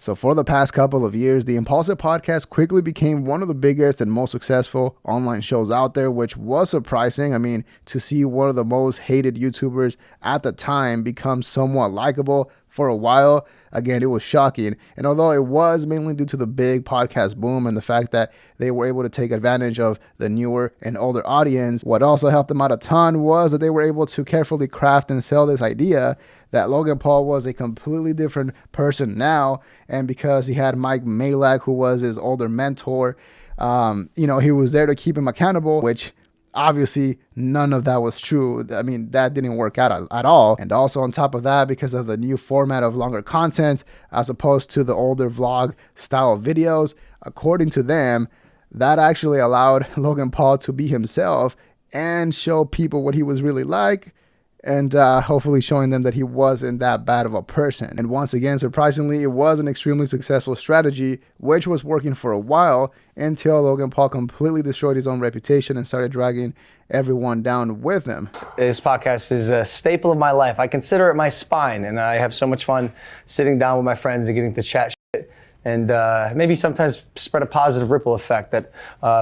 So for the past couple of years, the Impaulsive podcast quickly became one of the biggest and most successful online shows out there, which was surprising. I mean, to see one of the most hated YouTubers at the time become somewhat likable for a while, again, it was shocking. And although it was mainly due to the big podcast boom and the fact that they were able to take advantage of the newer and older audience, what also helped them out a ton was that they were able to carefully craft and sell this idea that Logan Paul was a completely different person now. And because he had Mike Malak, who was his older mentor, he was there to keep him accountable, which obviously none of that was true. I mean, that didn't work out at all. And also on top of that, because of the new format of longer content, as opposed to the older vlog style of videos, according to them, that actually allowed Logan Paul to be himself and show people what he was really like, and hopefully showing them that he wasn't that bad of a person. And once again, surprisingly, it was an extremely successful strategy, which was working for a while until Logan Paul completely destroyed his own reputation and started dragging everyone down with him. This podcast is a staple of my life. I consider it my spine, and I have so much fun sitting down with my friends and getting to chat shit, and maybe sometimes spread a positive ripple effect that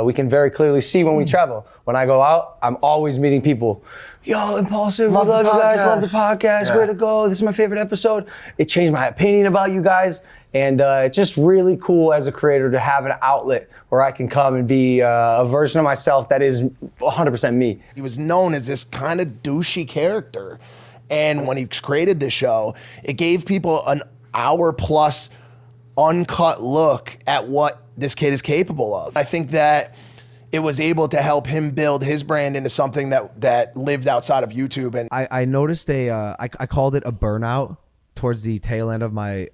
we can very clearly see when we travel. When I go out, I'm always meeting people. Yo, Impaulsive, love you guys, love the podcast, yeah. Way to go, this is my favorite episode. It changed my opinion about you guys, and it's just really cool as a creator to have an outlet where I can come and be a version of myself that is 100% me. He was known as this kind of douchey character, and when he created this show, it gave people an hour-plus uncut look at what this kid is capable of. I think that it was able to help him build his brand into something that lived outside of YouTube. And I noticed I called it a burnout towards the tail end of my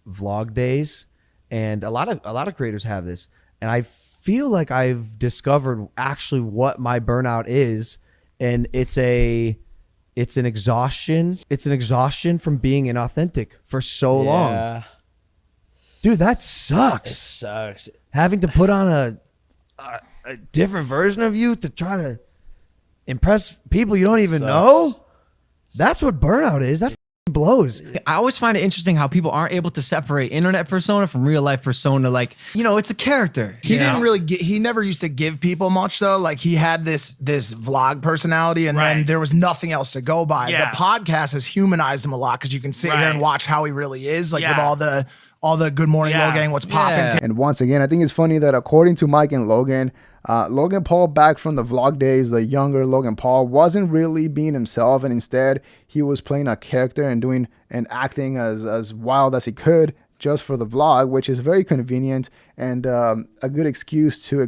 vlog days, and a lot of creators have this, and I feel like I've discovered actually what my burnout is, and it's an exhaustion. It's an exhaustion from being inauthentic for so long. Dude, that sucks. It sucks. Having to put on a different version of you to try to impress people you don't even know. That's what burnout is. That blows. I always find it interesting how people aren't able to separate internet persona from real life persona. Like, it's a character. He didn't really he never used to give people much though. Like he had this vlog personality, and then there was nothing else to go by. The podcast has humanized him a lot because you can sit here and watch how he really is, like with all the good morning Logan, what's popping. And once again, I think it's funny that according to Mike and Logan, Logan Paul back from the vlog days, the younger Logan Paul, wasn't really being himself, and instead he was playing a character and doing and acting as wild as he could just for the vlog, which is very convenient and a good excuse to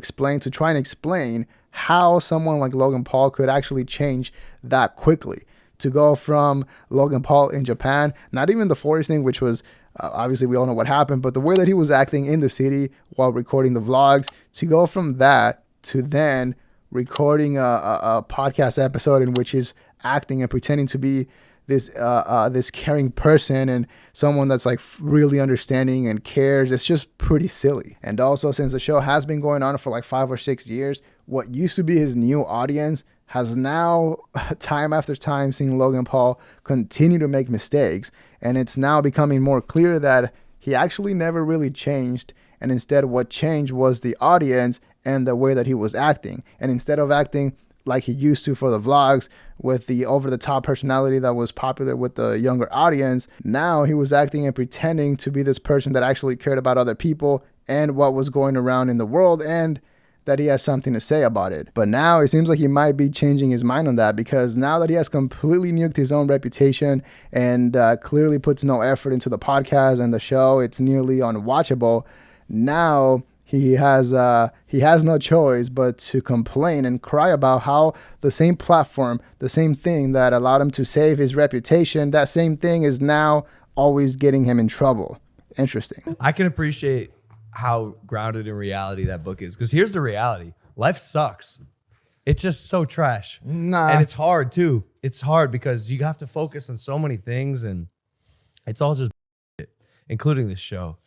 try and explain how someone like Logan Paul could actually change that quickly. To go from Logan Paul in Japan, not even the forest thing, which was obviously we all know what happened, but the way that he was acting in the city while recording the vlogs, to go from that to then recording a podcast episode in which he's acting and pretending to be this caring person and someone that's like really understanding and cares. It's just pretty silly. And also, since the show has been going on for like 5 or 6 years, what used to be his new audience has now time after time seen Logan Paul continue to make mistakes, and it's now becoming more clear that he actually never really changed, and instead what changed was the audience and the way that he was acting. And instead of acting like he used to for the vlogs with the over-the-top personality that was popular with the younger audience, now he was acting and pretending to be this person that actually cared about other people and what was going around in the world, and that he has something to say about it. But now it seems like he might be changing his mind on that, because now that he has completely nuked his own reputation and clearly puts no effort into the podcast and the show, it's nearly unwatchable. Now he has no choice but to complain and cry about how the same platform, the same thing that allowed him to save his reputation, that same thing is now always getting him in trouble. Interesting. I can appreciate how grounded in reality that book is, because here's the reality: life sucks. It's just so trash. And it's hard too. It's hard because you have to focus on so many things, and it's all just including this show.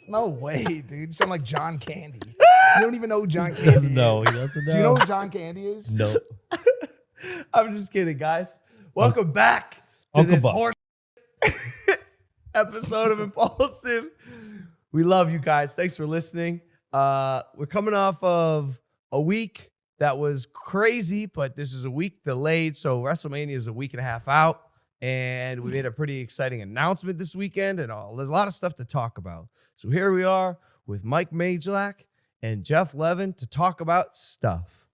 No way, dude. You sound like John Candy. You don't even know who John Candy is. No, he doesn't know. Do you know who John Candy is? No. I'm just kidding, guys. Welcome back to this horse episode of Impulsive. We love you guys. Thanks for listening. We're coming off of a week that was crazy, but this is a week delayed. So WrestleMania is a week and a half out. And we made a pretty exciting announcement this weekend and all. There's a lot of stuff to talk about. So here we are with Mike Majlak and Jeff Levin to talk about stuff.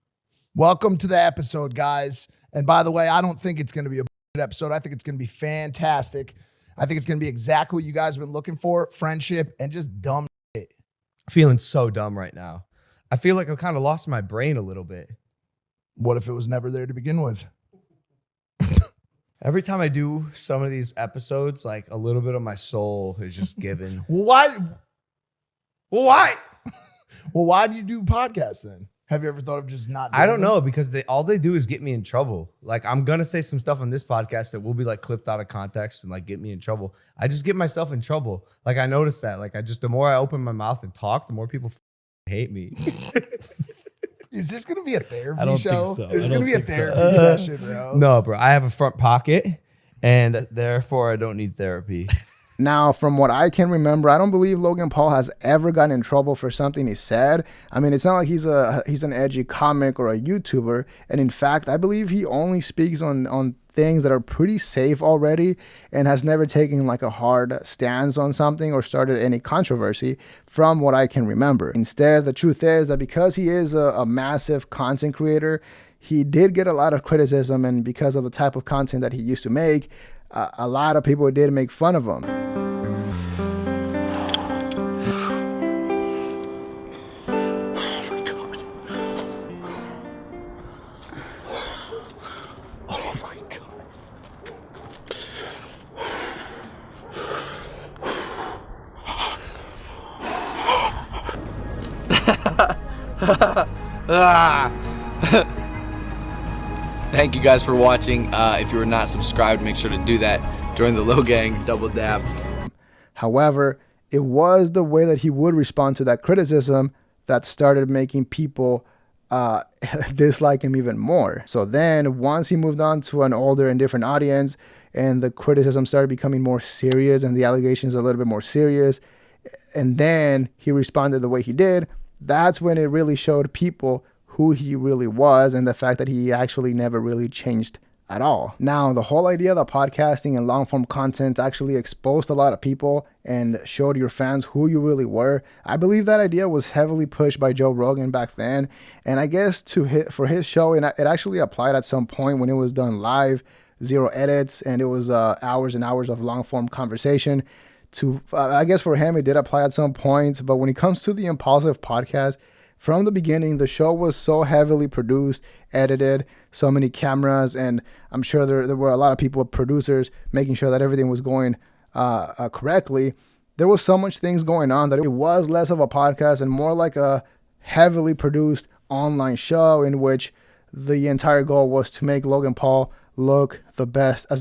Welcome to the episode, guys. And by the way, I don't think it's going to be a episode. I think it's going to be fantastic. I think it's going to be exactly what you guys have been looking for, friendship and just dumb shit. Feeling so dumb right now. I feel like I've kind of lost my brain a little bit. What if it was never there to begin with? Every time I do some of these episodes, like a little bit of my soul is just given. Well, why do you do podcasts then? Have you ever thought of just not doing I don't them? know, because all they do is get me in trouble. Like, I'm going to say some stuff on this podcast that will be like clipped out of context and like get me in trouble. I just get myself in trouble. Like, I noticed that. Like, the more I open my mouth and talk, the more people hate me. Is this going to be a therapy I don't show? think so. It's going to be a therapy session, bro. No, bro. I have a front pocket and therefore I don't need therapy. Now, from what I can remember, I don't believe Logan Paul has ever gotten in trouble for something he said. I mean, it's not like he's an edgy comic or a YouTuber. And in fact, I believe he only speaks on things that are pretty safe already and has never taken like a hard stance on something or started any controversy from what I can remember. Instead, the truth is that because he is a massive content creator, he did get a lot of criticism, and because of the type of content that he used to make, a lot of people did make fun of him. Thank you guys for watching. If you are not subscribed, make sure to do that during the Low Gang Double Dab. However, it was the way that he would respond to that criticism that started making people dislike him even more. So then once he moved on to an older and different audience and the criticism started becoming more serious and the allegations a little bit more serious, and then he responded the way he did, that's when it really showed people who he really was and the fact that he actually never really changed at all. Now, the whole idea that podcasting and long form content actually exposed a lot of people and showed your fans who you really were, I believe that idea was heavily pushed by Joe Rogan back then. And I guess for his show, and it actually applied at some point when it was done live, 0 edits, and it was hours and hours of long form conversation. I guess for him, it did apply at some points. But when it comes to the Impaulsive podcast, from the beginning, the show was so heavily produced, edited, so many cameras, and I'm sure there were a lot of people, producers, making sure that everything was going correctly. There was so much things going on that it was less of a podcast and more like a heavily produced online show in which the entire goal was to make Logan Paul look as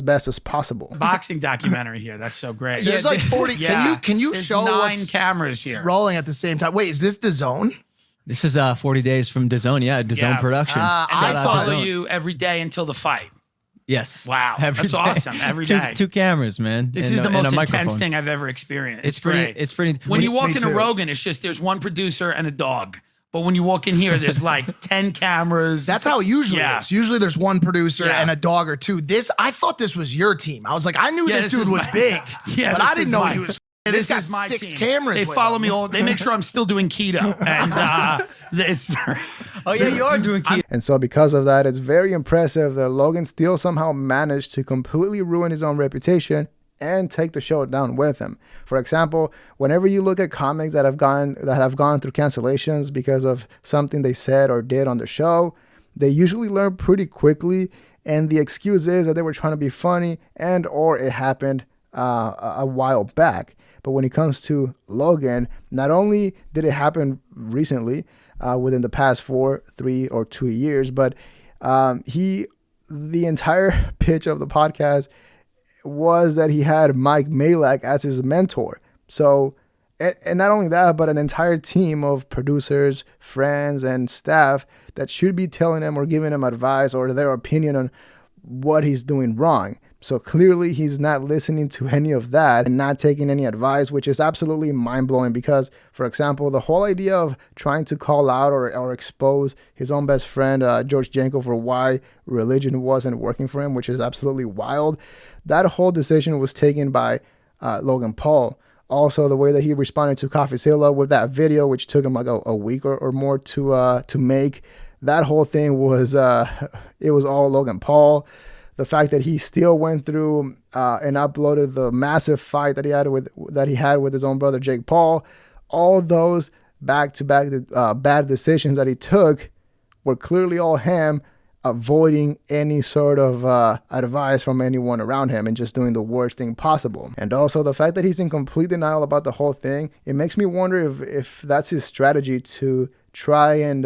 best as possible. Boxing documentary here. That's so great. There's like 40. Yeah. Can you There's show 9 what's cameras here? rolling at the same time? Wait, is this DAZN? This is 40 days from DAZN. Yeah, DAZN Yeah. production. And I I thought- follow you every day until the fight. Yes. Wow. Every That's day. awesome. Every day. Two cameras, man. This and is the and most a intense microphone. thing I've ever experienced. It's pretty. great. It's pretty. When you walk me into too. Rogan, it's just there's one producer and a dog. But when you walk in here, there's like 10 cameras. That's how it usually Yeah. is. Usually there's one producer Yeah. and a dog or two. I thought this was your team. I was like, I knew Yeah, this this dude is was my- big, Yeah, but this I didn't is know my- he was. This This got is my 6 team. cameras. They with follow him. me all. They make sure I'm still doing keto, and it's. Oh yeah, you are doing keto. And so because of that, it's very impressive that Logan still somehow managed to completely ruin his own reputation and take the show down with him. For example, whenever you look at comics that have gone through cancellations because of something they said or did on the show, they usually learn pretty quickly, and the excuse is that they were trying to be funny and or it happened a while back. But when it comes to Logan, not only did it happen recently, within the past 4, 3, or 2 years, but the entire pitch of the podcast was that he had Mike Majlak as his mentor. So, and not only that, but an entire team of producers, friends, and staff that should be telling him or giving him advice or their opinion on what he's doing wrong. So clearly he's not listening to any of that and not taking any advice, which is absolutely mind-blowing because, for example, the whole idea of trying to call out or expose his own best friend, George Janko, for why religion wasn't working for him, which is absolutely wild. That whole decision was taken by Logan Paul. Also, the way that he responded to CoffeeZilla with that video, which took him like a week or more to make, that whole thing was, it was all Logan Paul. The fact that he still went through and uploaded the massive fight that he had with his own brother Jake Paul, all those back-to-back bad decisions that he took were clearly all him avoiding any sort of advice from anyone around him and just doing the worst thing possible. And also the fact that he's in complete denial about the whole thing, it makes me wonder if that's his strategy to try and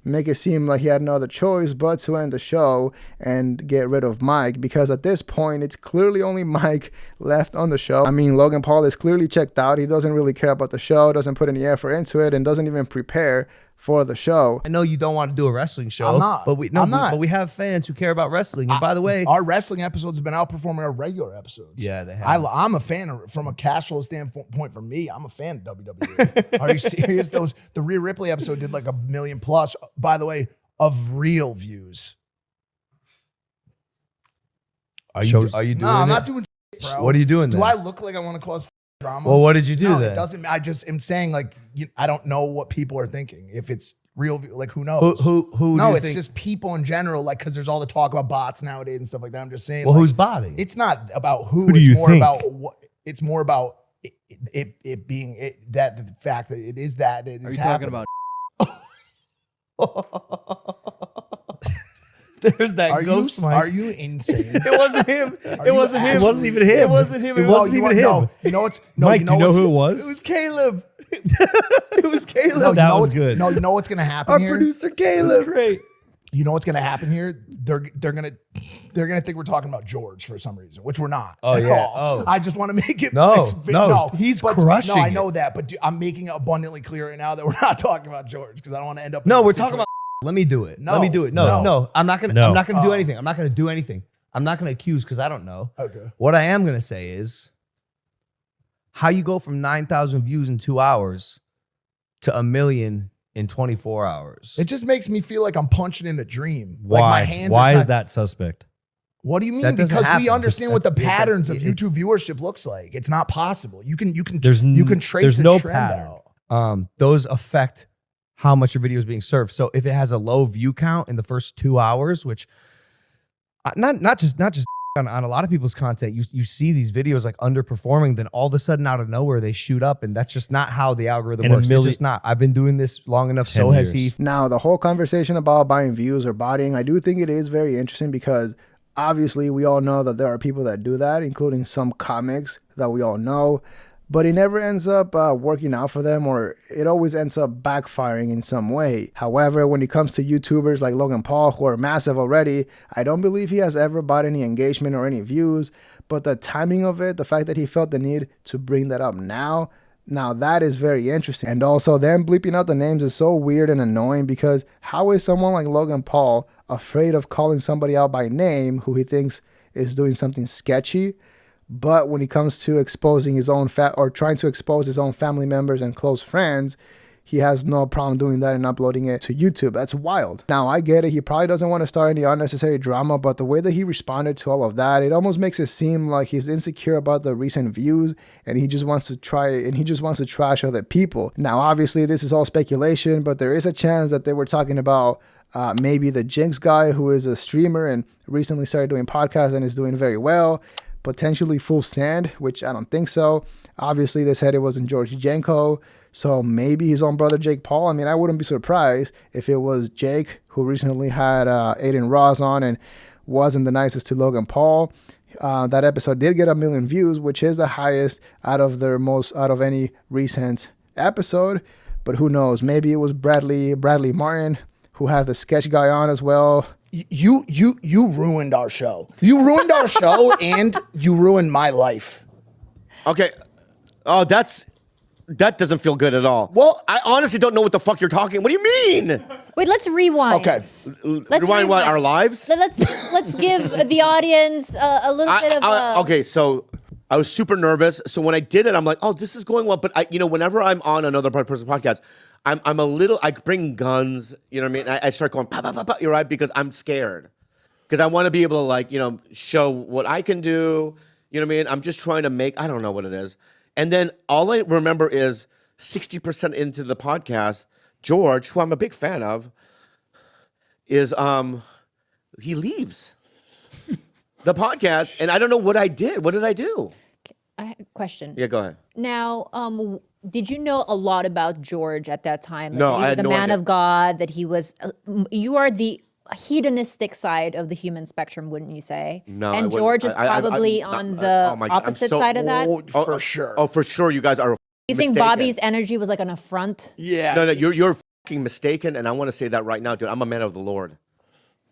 make it seem like he had no other choice but to end the show and get rid of Mike, because at this point it's clearly only Mike left on the show. I mean, Logan Paul is clearly checked out. He doesn't really care about the show, doesn't put any effort into it, and doesn't even prepare for the show. I know you don't want to do a wrestling show. I'm not. But we have fans who care about wrestling. And by the way, our wrestling episodes have been outperforming our regular episodes. Yeah, they have. I'm a fan from a casual standpoint. For me, I'm a fan of WWE. Are you serious? The Rhea Ripley episode did like 1 million plus. By the way, of real views. Are you doing No, I'm not doing shit, bro. What are you doing then? Do I look like I want to cause drama? Well, what did you do No, then? it doesn't. I just am saying like I don't know what people are thinking. If it's real, like who knows? Who No, do you it's think? just people in general. Like because there's all the talk about bots nowadays and stuff like that. I'm just saying. Well, like, who's botting? It's not about who. do It's you more think? about what. It's more about it being that the fact that it is that it is. Are you happening. talking about? There's that Are ghost you Mike. are you insane? It wasn't him. Are It you wasn't him. actually- It wasn't even him. It wasn't him. It No, wasn't you even know- him. No, you know what's no. Mike, you do know you know what's- who it It was? was Caleb. It was Caleb. No, you That know was what's- good. No, you know what's gonna happen Our here. producer Caleb. Great. You know what's gonna happen here? They're gonna think we're talking about George for some reason, which we're not. Oh, at yeah. all. Oh. I just want to make it No, he's crushing No, I it. know that, but I'm making it abundantly clear right now that we're not talking about George because I don't want to end up. No, in a we're talking situation- about. Let me do it. No, Let me do it. no. No. I'm not gonna. No. I'm not gonna do Oh. anything. I'm not gonna do anything. I'm not gonna accuse because I don't know. Okay. What I am gonna say is how you go from 9,000 views in 2 hours to 1 million in 24 hours. It just makes me feel like I'm punching in a dream. Why? Like my hands Why are is tied. that suspect? What do you mean? That doesn't Because we happen. understand what the That's- patterns of that's- YouTube viewership looks like. It's not possible. You can There's trace there's a no trend pattern. out. Those affect how much your video is being served. So if it has a low view count in the first 2 hours, which not just on a lot of people's content, you see these videos like underperforming, then all of a sudden out of nowhere they shoot up, and that's just not how the algorithm And works. It's just not. I've been doing this long enough. 10 So has he. years. Now, the whole conversation about buying views or botting, I do think it is very interesting because obviously we all know that there are people that do that, including some comics that we all know, but it never ends up working out for them, or it always ends up backfiring in some way. However, when it comes to YouTubers like Logan Paul, who are massive already, I don't believe he has ever bought any engagement or any views, but the timing of it, the fact that he felt the need to bring that up now that is very interesting. And also them bleeping out the names is so weird and annoying because how is someone like Logan Paul afraid of calling somebody out by name who he thinks is doing something sketchy? But when it comes to exposing his own or trying to expose his own family members and close friends, he has no problem doing that and uploading it to YouTube. That's wild. Now, I get it. He probably doesn't want to start any unnecessary drama, but the way that he responded to all of that, it almost makes it seem like he's insecure about the recent views and he just wants to trash other people. Now, obviously, this is all speculation, but there is a chance that they were talking about maybe the Jinx guy, who is a streamer and recently started doing podcasts and is doing very well. Potentially Full Send, which I don't think so. Obviously, they said it wasn't George Janko, so maybe his own brother Jake Paul. I mean, I wouldn't be surprised if it was Jake, who recently had Aiden Ross on and wasn't the nicest to Logan Paul. That episode did get 1 million views, which is the highest out of any recent episode. But who knows? Maybe it was Bradley Martin, who had the sketch guy on as well. You ruined our show. You ruined our show and you ruined my life. Okay. Oh, that doesn't feel good at all. Well, I honestly don't know what the fuck you're talking. What do you mean? Wait, let's rewind. Okay. Rewind what? Our lives? So let's give the audience a little bit of. Okay, so I was super nervous. So when I did it, I'm like, oh, this is going well. But whenever I'm on another person's podcast, I'm a little. I bring guns. You know what I mean? I start going, pa, pa, pa, pa, you're right, because I'm scared. Because I want to be able to show what I can do. You know what I mean? I'm just trying to make. I don't know what it is. And then all I remember is 60% into the podcast, George, who I'm a big fan of, is he leaves the podcast, and I don't know what I did. What did I do? I have a question. Yeah, go ahead. Now, did you know a lot about George at that time? Like, No, that he I was had a no man idea. of God, that he was. You are the hedonistic side of the human spectrum, wouldn't you say? No, I and wouldn't. George is probably on the oh my God, I'm opposite so- side of that. For sure. Oh, for sure. You guys are. You think mistaken. Bobby's energy was like an affront? Yeah. No, you're fucking mistaken, and I want to say that right now, dude. I'm a man of the Lord.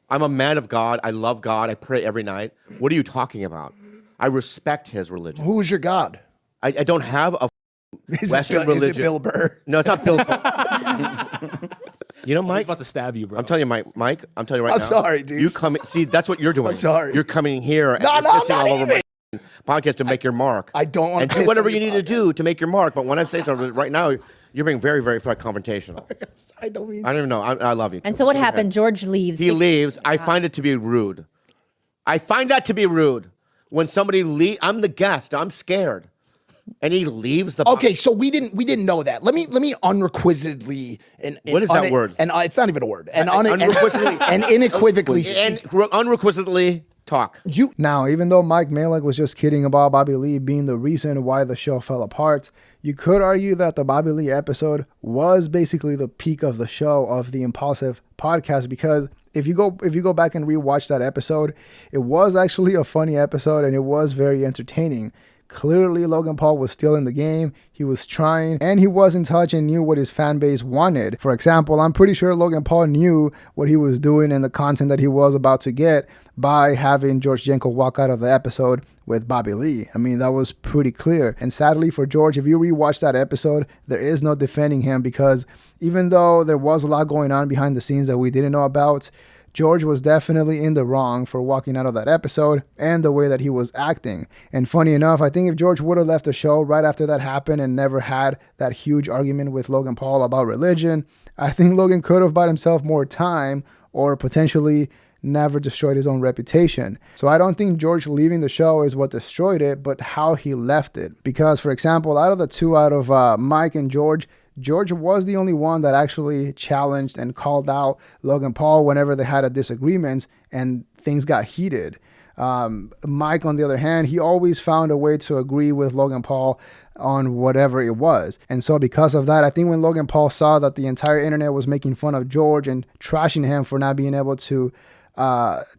I'm a man of God. I love God. I pray every night. What are you talking about? I respect his religion. Who is your God? I don't have a Western Is religion. it Bill Burr? No, it's not Bill. You know, He's Mike. about to stab you, bro. I'm telling you, Mike. I'm telling you right I'm now. sorry, dude. You come. See, that's what you're doing. I'm sorry. You're coming here and No, you're no, I'm pissing not all over even. my podcast to make your mark. I don't want and to do piss whatever on you your need to do to make your mark. But when I say something right now, you're being very, very confrontational. I don't mean. I don't even know. I love you. And so what Okay. happened? George leaves. He leaves. I find it to be rude. I find that to be rude when somebody leaves. I'm the guest. I'm scared, and he leaves the. Okay, so we didn't know that. Let me unrequisedly and What is that word? And it's not even a word. And Unrequisedly. and unequivocally and speak. unrequisedly talk. Now, even though Mike Malek was just kidding about Bobby Lee being the reason why the show fell apart, you could argue that the Bobby Lee episode was basically the peak of the show of the Impaulsive podcast, because if you go back and rewatch that episode, it was actually a funny episode and it was very entertaining. Clearly, Logan Paul was still in the game. He was trying, and he was in touch and knew what his fan base wanted. For example, I'm pretty sure Logan Paul knew what he was doing and the content that he was about to get by having George Jenko walk out of the episode with Bobby Lee. I mean, that was pretty clear. And sadly for George, if you rewatch that episode, there is no defending him, because even though there was a lot going on behind the scenes that we didn't know about, George was definitely in the wrong for walking out of that episode and the way that he was acting. And funny enough, I think if George would have left the show right after that happened and never had that huge argument with Logan Paul about religion, I think Logan could have bought himself more time or potentially never destroyed his own reputation. So I don't think George leaving the show is what destroyed it, but how he left it. Because, for example, out of the two, out of Mike and George was the only one that actually challenged and called out Logan Paul whenever they had a disagreement and things got heated. Mike, on the other hand, he always found a way to agree with Logan Paul on whatever it was. And so because of that, I think when Logan Paul saw that the entire internet was making fun of George and trashing him for not being able to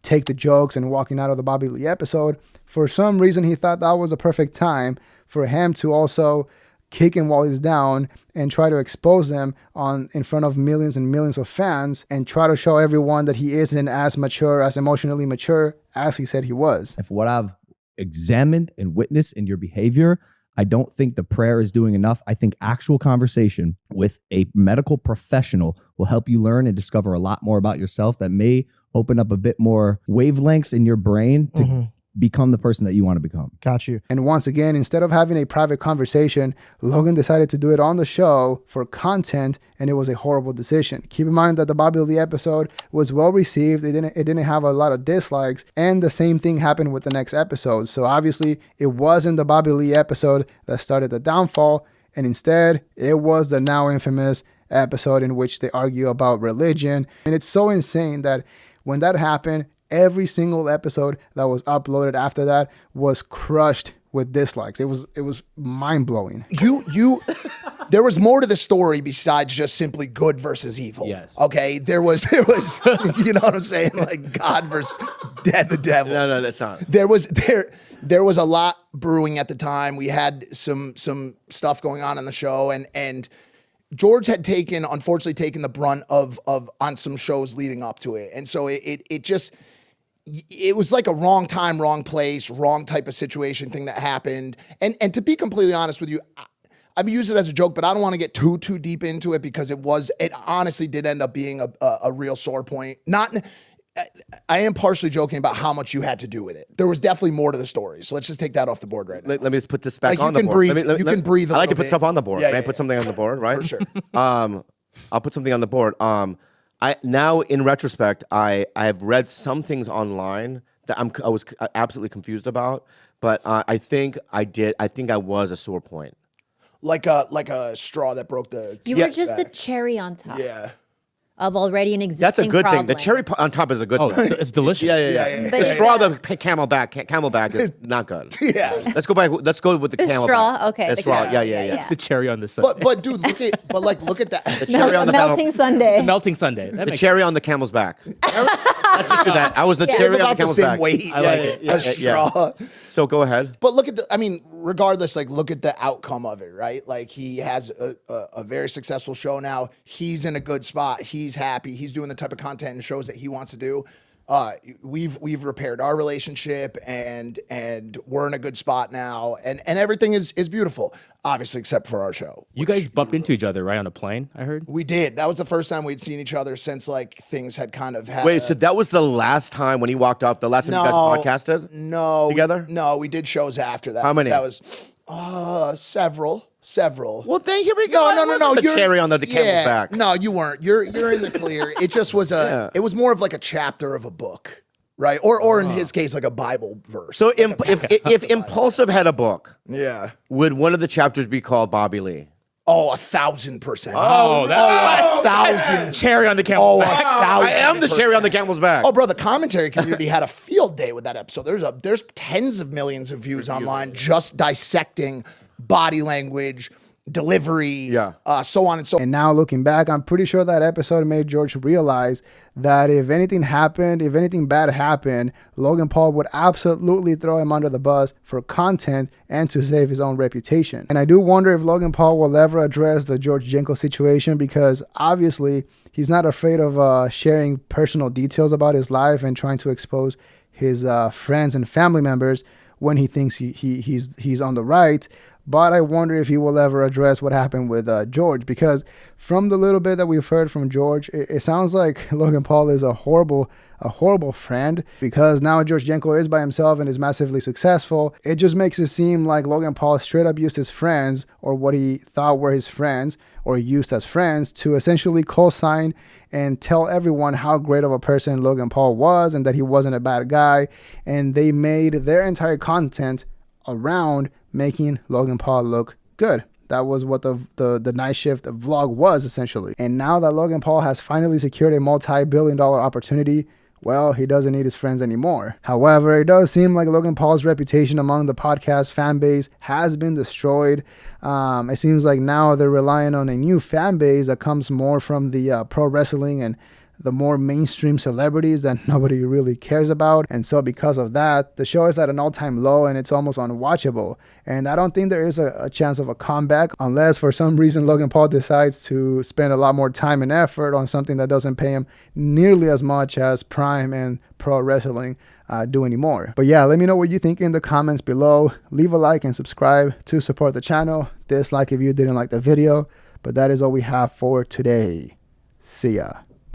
take the jokes and walking out of the Bobby Lee episode, for some reason he thought that was a perfect time for him to also kick him while he's down and try to expose him in front of millions and millions of fans and try to show everyone that he isn't as mature, as emotionally mature as he said he was. And for what I've examined and witnessed in your behavior, I don't think the prayer is doing enough. I think actual conversation with a medical professional will help you learn and discover a lot more about yourself that may open up a bit more wavelengths in your brain to become the person that you want to become. Got you. And once again, instead of having a private conversation, Logan decided to do it on the show for content, and it was a horrible decision. Keep in mind that the Bobby Lee episode was well received. It didn't have a lot of dislikes, and the same thing happened with the next episode. So obviously, it wasn't the Bobby Lee episode that started the downfall, and instead, it was the now infamous episode in which they argue about religion. And it's so insane that when that happened, every single episode that was uploaded after that was crushed with dislikes. It was mind-blowing. There was more to the story besides just simply good versus evil. Yes. Okay. There was, you know what I'm saying? Like God versus the devil. No, that's not. There was a lot brewing at the time. We had some stuff going on the show, and George had unfortunately taken the brunt of on some shows leading up to it. And so it was like a wrong time, wrong place, wrong type of situation thing that happened. And to be completely honest with you, I've used it as a joke, but I don't want to get too deep into it because it honestly did end up being a real sore point. I am partially joking about how much you had to do with it. There was definitely more to the story. So let's just take that off the board right now. Let me just put this back Like, on the board. you can breathe a I like to little put bit. stuff on the board. Yeah, May I yeah, put yeah. something on the board, right? For sure. I'll put something on the board. I now, in retrospect, I have read some things online that I was absolutely confused about, but I think I was a sore point. Like a straw that broke the. You were just the cherry on top. Yeah. Of already an existing That's a good problem. thing. The cherry on top is a good thing. It's delicious. Yeah. But The straw, the camelback is not good. Yeah. Let's go back. Let's go with the The camelback. straw, okay, The the straw. straw, Yeah. The cherry on the sundae. But dude, look at that. The cherry on the melting Sunday. The melting sundae. That The makes cherry on the camel's back. Let's just do that. I was the cherry on the about the camel's same back. weight. I like it. A straw. So go ahead. But look at regardless, like look at the outcome of it, right? Like he has a very successful show now. He's in a good spot. He's happy. He's doing the type of content and shows that he wants to do. We've repaired our relationship and we're in a good spot now and everything is beautiful, obviously, except for our show. You guys bumped into each other, right, on a plane, I heard? We did. That was the first time we'd seen each other since like things had kind of had. Wait, so that was the last time when he walked off? The last time you guys podcasted? No. Together? We did shows after that. How many? That was several. Well, then here we go. No. The cherry on the camel's back. No, you weren't. You're in the clear. It just was it was more of like a chapter of a book, right? Or in his case, like a Bible verse. So if Impulsive had a book, yeah, would one of the chapters be called Bobby Lee? Oh, 1,000%. Oh, that's 1,000. Cherry on the camel's back. 1,000%. I am the cherry on the camel's back. Oh, bro, the commentary community had a field day with that episode. There's tens of millions of views online just dissecting body language, delivery, so on and so on. And now looking back, I'm pretty sure that episode made George realize that if anything bad happened, Logan Paul would absolutely throw him under the bus for content and to save his own reputation. And I do wonder if Logan Paul will ever address the George Jenko situation, because obviously he's not afraid of sharing personal details about his life and trying to expose his friends and family members when he thinks he's on the right. But I wonder if he will ever address what happened with George, because from the little bit that we've heard from George, it sounds like Logan Paul is a horrible friend, because now George Jenko is by himself and is massively successful. It just makes it seem like Logan Paul straight up used his friends, or what he thought were his friends, or used as friends, to essentially co-sign and tell everyone how great of a person Logan Paul was and that he wasn't a bad guy. And they made their entire content around making Logan Paul look good. That was what the night shift vlog was, essentially. And now that Logan Paul has finally secured a multi-billion-dollar opportunity, well, he doesn't need his friends anymore. However, it does seem like Logan Paul's reputation among the podcast fan base has been destroyed. It seems like now they're relying on a new fan base that comes more from the pro wrestling and the more mainstream celebrities that nobody really cares about. And so because of that, the show is at an all-time low and it's almost unwatchable. And I don't think there is a chance of a comeback unless for some reason Logan Paul decides to spend a lot more time and effort on something that doesn't pay him nearly as much as Prime and pro wrestling do anymore. But yeah, let me know what you think in the comments below. Leave a like and subscribe to support the channel. Dislike if you didn't like the video. But that is all we have for today. See ya.